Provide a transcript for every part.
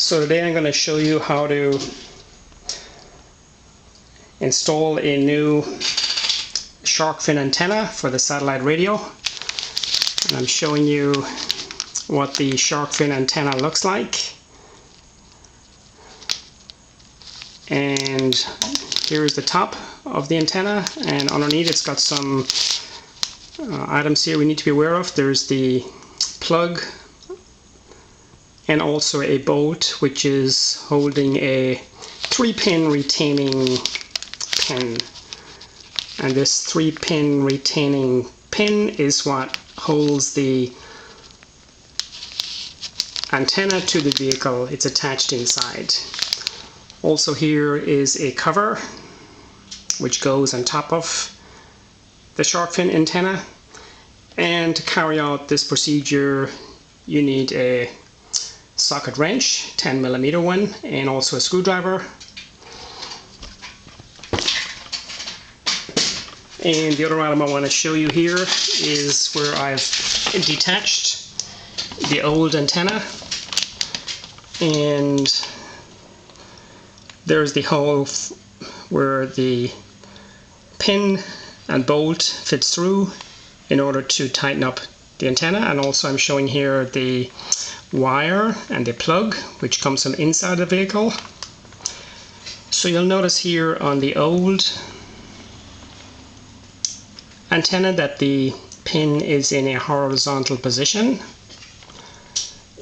So today I'm going to show you how to install a new shark fin antenna for the satellite radio. And I'm showing you what the shark fin antenna looks like. And here's the top of the antenna, and underneath it's got some items here we need to be aware of. There's the plug and also a bolt which is holding a 3-pin retaining pin, and this 3-pin retaining pin is what holds the antenna to the vehicle. It's attached inside. Also here is a cover which goes on top of the shark fin antenna, and to carry out this procedure you need a socket wrench, 10mm one, and also a screwdriver. And the other item I want to show you here is where I've detached the old antenna, and there's the hole where the pin and bolt fits through in order to tighten up the antenna. And also I'm showing here the wire and the plug which comes from inside the vehicle. So you'll notice here on the old antenna that the pin is in a horizontal position,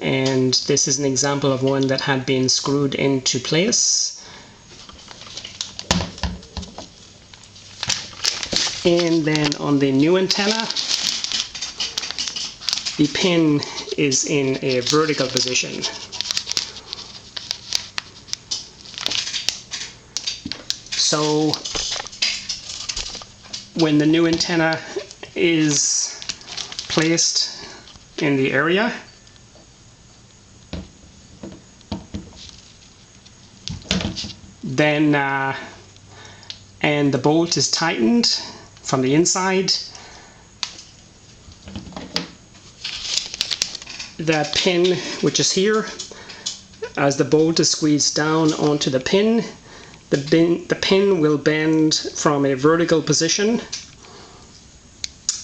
and this is an example of one that had been screwed into place. And then on the new antenna, the pin is in a vertical position. So when the new antenna is placed in the area, then and the bolt is tightened from the inside, that pin which is here, as the bolt is squeezed down onto the pin, the pin will bend from a vertical position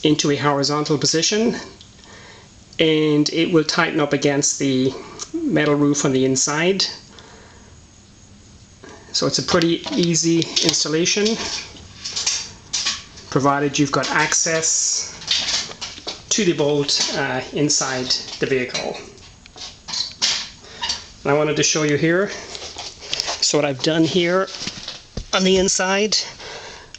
into a horizontal position, and it will tighten up against the metal roof on the inside. So it's a pretty easy installation, provided you've got access to the bolt inside the vehicle. And I wanted to show you here. So what I've done here on the inside,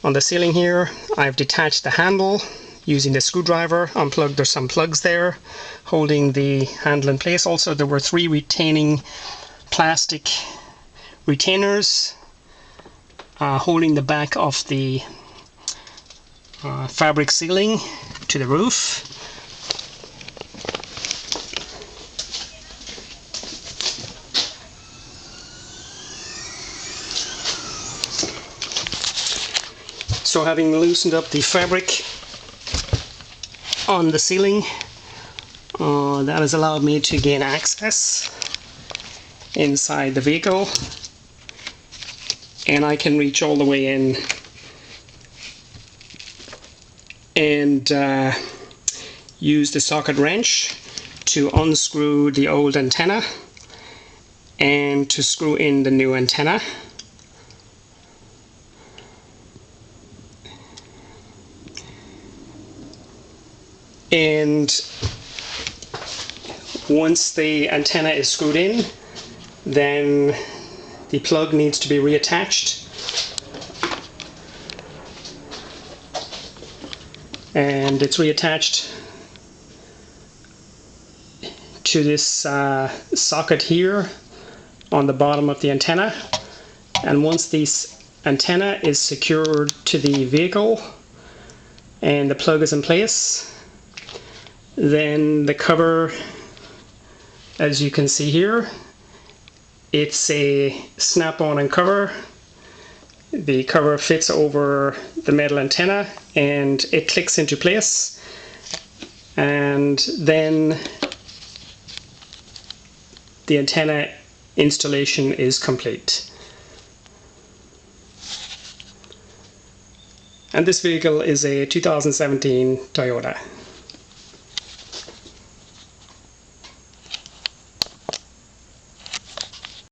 on the ceiling here, I've detached the handle using the screwdriver. Unplugged, there's some plugs there holding the handle in place. Also there were 3 retaining plastic retainers holding the back of the fabric ceiling to the roof. So having loosened up the fabric on the ceiling, that has allowed me to gain access inside the vehicle, and I can reach all the way in and use the socket wrench to unscrew the old antenna and to screw in the new antenna. And once the antenna is screwed in, then the plug needs to be reattached, and it's reattached to this socket here on the bottom of the antenna. And once this antenna is secured to the vehicle and the plug is in place, then the cover, as you can see here, it's a snap-on and cover. The cover fits over the metal antenna and it clicks into place, and then the antenna installation is complete. And this vehicle is a 2017 Toyota.